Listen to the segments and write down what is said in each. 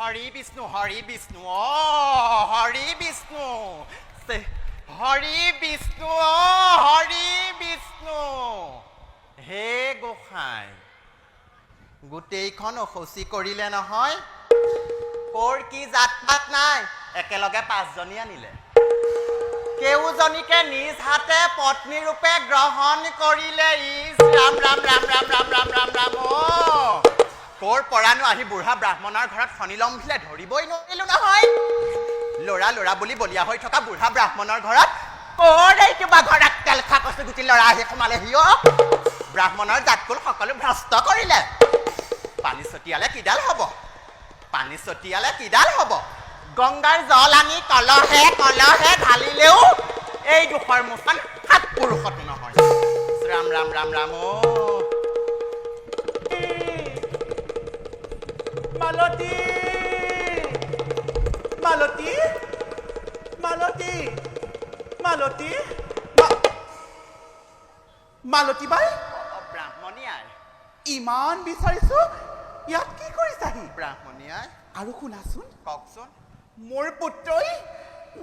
হৰি বিষ্ণু হৰি বিষ্ণু হৰি বিষ্ণু হৰি বিষ্ণু হৰি বিষ্ণু হে গোসাঁই গোটেইখন অখচি কৰিলে নহয় কোৰ কি জাত পাত নাই একেলগে 5 জনী আনিলে কেউজনীকে নিজ হাতে পত্নী ৰূপে গ্ৰহণ কৰিলে ইস ৰাম ৰাম ৰাম ৰাম ৰাম ৰাম ৰাম ৰাম কোৰ পৰানো আহি বুঢ়া ব্ৰাহ্মণৰ ঘৰত শনি লম্ভিলে ধৰিবই নোৱাৰিলো নহয় লৰা লৰা বুলি বলিয়া হৈ থকা বুঢ়া ব্ৰাহ্মণৰ ঘৰত কোৰ এই কিবা ঘৰত তেল খা কচু গুটি লৰা আহি সোমালেহি ব্ৰাহ্মণৰ জাতকুল সকলো ভ্ৰষ্ট কৰিলে পানী ছটিয়ালে কিডাল হ'ব গংগাৰ জল আনি কলহে ঢালিলেও এই দুখৰ মুখন 7 পুৰুষতো নহয় ৰাম ৰাম ৰাম ৰাম মালতী মালতী মালতী মালতী মালতী বাই ব্ৰাহ্মণী আই ইমান বিচাৰিছো ইয়াত কি কৰিছাহি ব্ৰাহ্মণী আই আৰু শুনাচোন কওকচোন মোৰ পুত্ৰই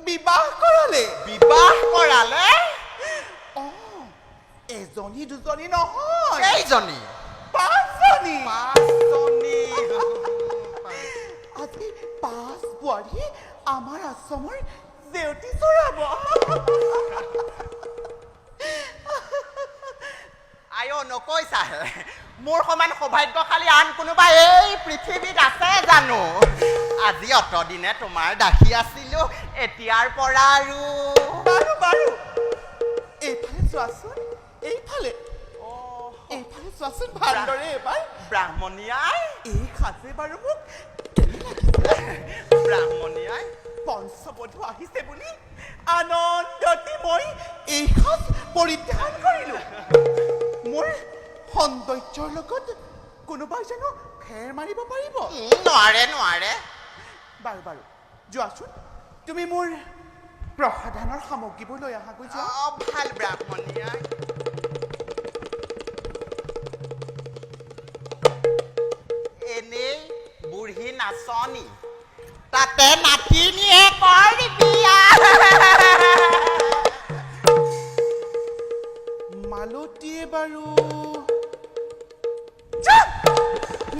বিবাহ কৰালে এজনী দুজনী নহয় কেইজনী 5 জনী আজি 5 বোৱাৰী আমাৰ আশ্ৰমৰ জেউতি চৰাব আয়ো নকৈছাহে মোৰ সমান সৌভাগ্যশালী আন কোনোবা এই পৃথিৱীত আছে জানো আজি অতদিনে তোমাৰ দাসী আছিলো এতিয়াৰ পৰা আৰু বাৰু এইফালে চোৱাচোন এইফালে চোৱাচোন ভালদৰে এবাৰ ব্ৰাহ্মণী আই এই সাজে বাৰু মোক ব্ৰাহ্মণী আই পঞ্চবধূ আহিছে বুলি আনন্দতে মই এই সাজ পৰিধান কৰিলো মোৰ সৌন্দৰ্যৰ লগত কোনোবাই জানো ফেৰ মাৰিব পাৰিব নোৱাৰে বাৰু যোৱাচোন তুমি মোৰ প্ৰসাধনৰ সামগ্ৰীবোৰ লৈ আহাগৈ যোৱা ভাল ব্ৰাহ্মণী আই এনেই বুঢ়ী নাচনি তাতে নাতিনিয়ে কৰি বিয়া মালতীয়ে বাৰু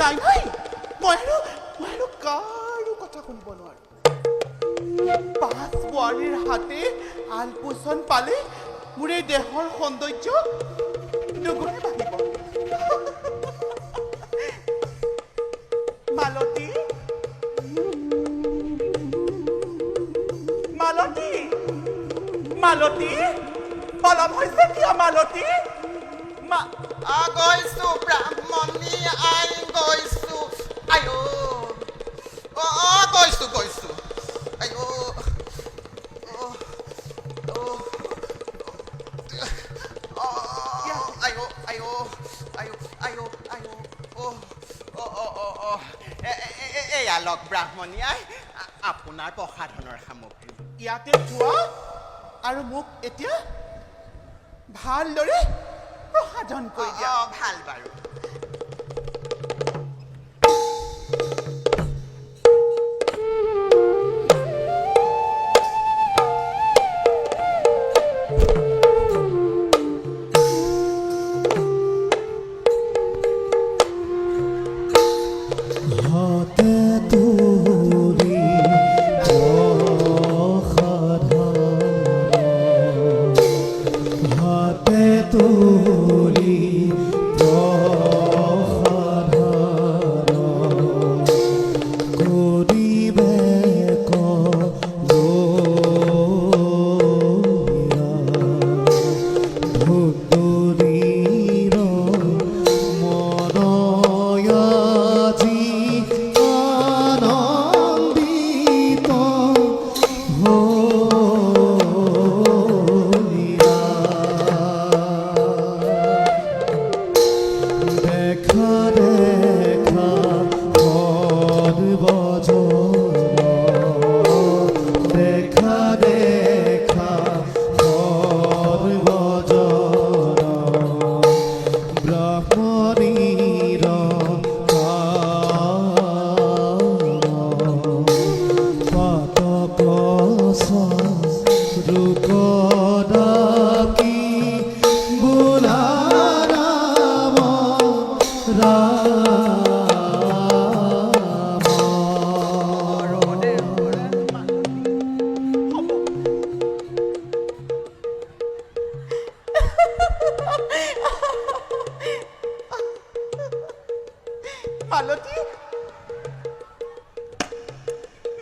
নাই মই আৰু কাৰো কথা শুনিব নোৱাৰো 5 বোৱাৰীৰ হাতে আলপোচন পালে মোৰ এই দেহৰ সৌন্দৰ্য দুগুণে বাঢ়িব মালতী মালতী মালতী পলম হৈছে কিয় মালতী গৈছো ব্ৰাহ্মণী আই গৈছো আয়ো গৈছো আয়ো এয়া লগ ব্ৰাহ্মণী আই আপোনাৰ প্ৰসাধনৰ সামগ্ৰী ইয়াতে থোৱা আৰু মোক এতিয়া ভালদৰে প্ৰসাধন কৰি দিয়া ভাল বাৰু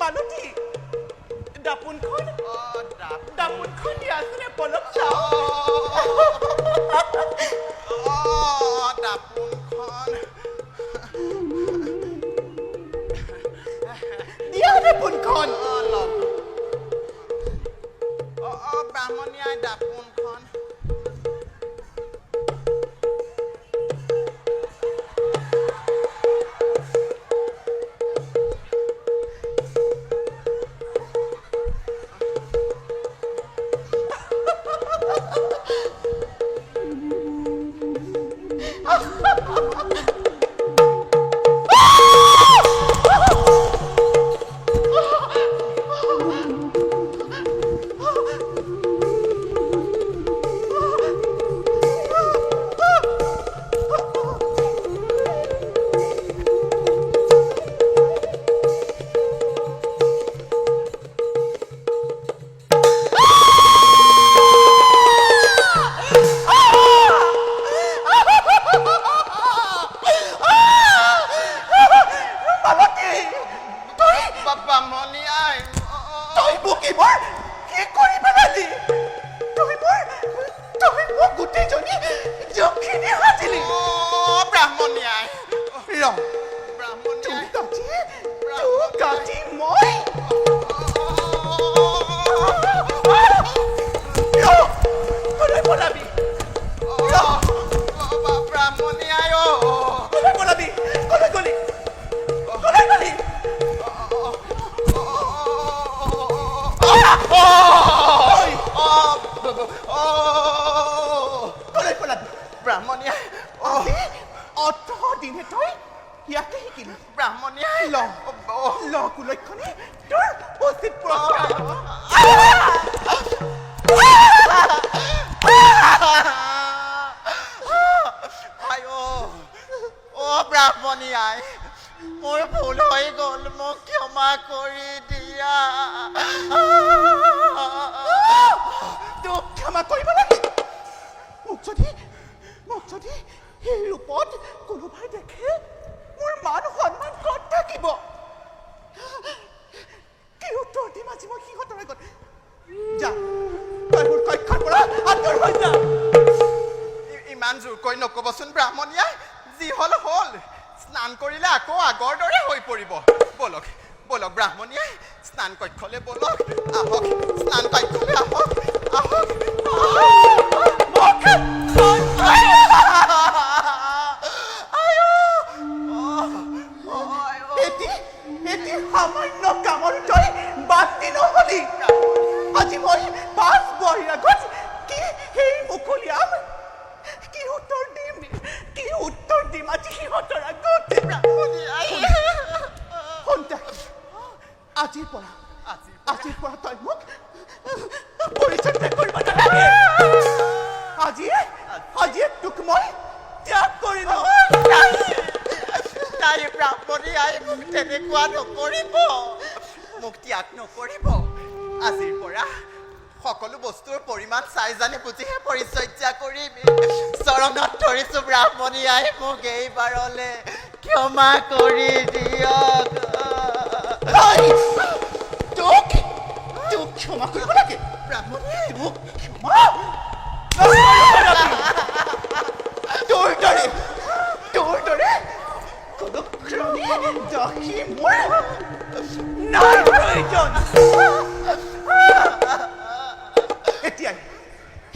মালতী দাপোনখন দাপোনখন দিয়াচোন পলক দাপোনখন দিয়া দাপোনখন ব্ৰাহ্মণীয়াই দাপোনখন মোৰ ভুল হৈ গ'ল মোক ক্ষমা কৰি দিয়া তোক ক্ষমা কৰিব লাগে মোক যদি এই ৰূপত কোনোবাই দেখে মোৰ মান সন্মান ক'ত থাকিব কি উত্তৰ দিম আজি মই সিহঁতৰ আগত যা তই মোৰ কক্ষৰ পৰা আঁতৰ হৈ যা ইমান জোৰকৈ নক'বচোন ব্ৰাহ্মণীয়াই যি হ'ল হ'ল স্নান কৰিলে আকৌ আগৰ দৰে হৈ পৰিব বলক বলক ব্ৰাহ্মণীয়াই স্নান কক্ষলৈ বলক আহক স্নান কক্ষলৈ আহক আহক এটি সামান্য কামৰ তই বাতি নহলি আজি মই 5 বছৰ আগত কি সেই মুকলিয়াম কি উত্তৰ দিম আজি সিহঁতৰ আগত আজিৰ পৰা তই মোক পৰিচৰ্যা কৰিব নালাগে আজি তোক মই ত্যাগ কৰিলো নাই ব্ৰাহ্মণীয়াই মোক তেনেকুৱা নকৰিব মোক ত্যাগ নকৰিব আজিৰ পৰা সকলো বস্তুৰ পৰিমাণ চাই জানি বুজিহে পৰিচৰ্যা কৰিম চৰণত ধৰিছো ব্ৰাহ্মণীয়াই মোক এইবাৰলে ক্ষমা কৰি দিয়ক তোক ক্ষমা কৰিব লাগে ব্ৰাহ্মণীয়াই মোক ক্ষমা তোৰ দৰে দখি মোৰ নাই প্ৰয়োজন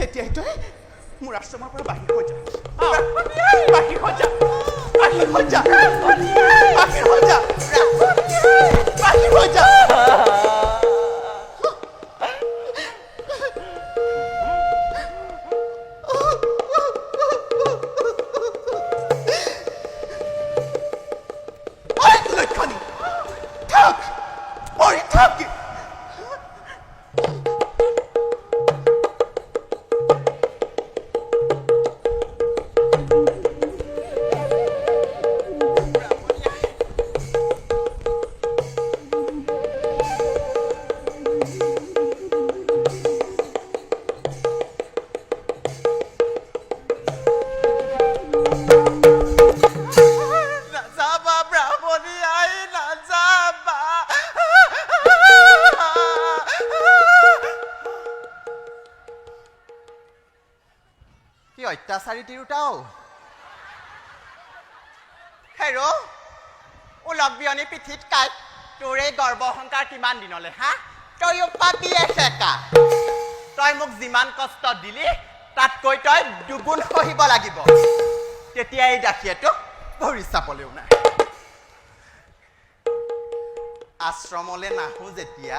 এতিয়াই তই মোৰ আশ্ৰমৰ পৰা বাহিৰ হৈ যা বাহিৰ হৈ যা বাহিৰ হৈ যা বাহিৰ হৈ যা বাহিৰ হৈ যা অত্যাচাৰী তিৰোতাও হেৰো উলক বিয়নী পিঠিত কাইট তোৰ এই গৰ্ব অহংকাৰ কিমান দিনলে হা তইও পাবি এসেকা তই মোক যিমান কষ্ট দিলি তাতকৈ তই দুগুণ সহিব লাগিব তেতিয়া এই দাসীয়েতো ভৰি চাপলেও নাই আশ্ৰমলে নাহো যেতিয়া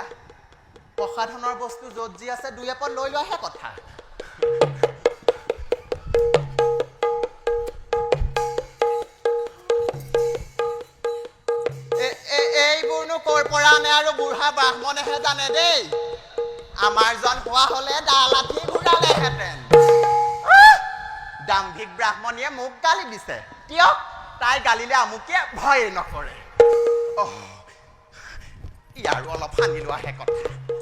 প্ৰসাধনৰ বস্তু য'ত যি আছে দুই এপদ লৈ লোৱাহে কথা এইবোৰনো ক'ৰ পৰা আনে আৰু বুঢ়া ব্ৰাহ্মণেহে জানে দেই আমাৰ জন হোৱা হ'লে দা লাঠি ঘূৰালেহেঁতেন দাম্ভিক ব্ৰাহ্মণীয়ে মোক গালি দিছে কিয় তাই গালিলে আমুকে ভয়ে নকৰে ইয়াৰো অলপ সানি লোৱাহে কথা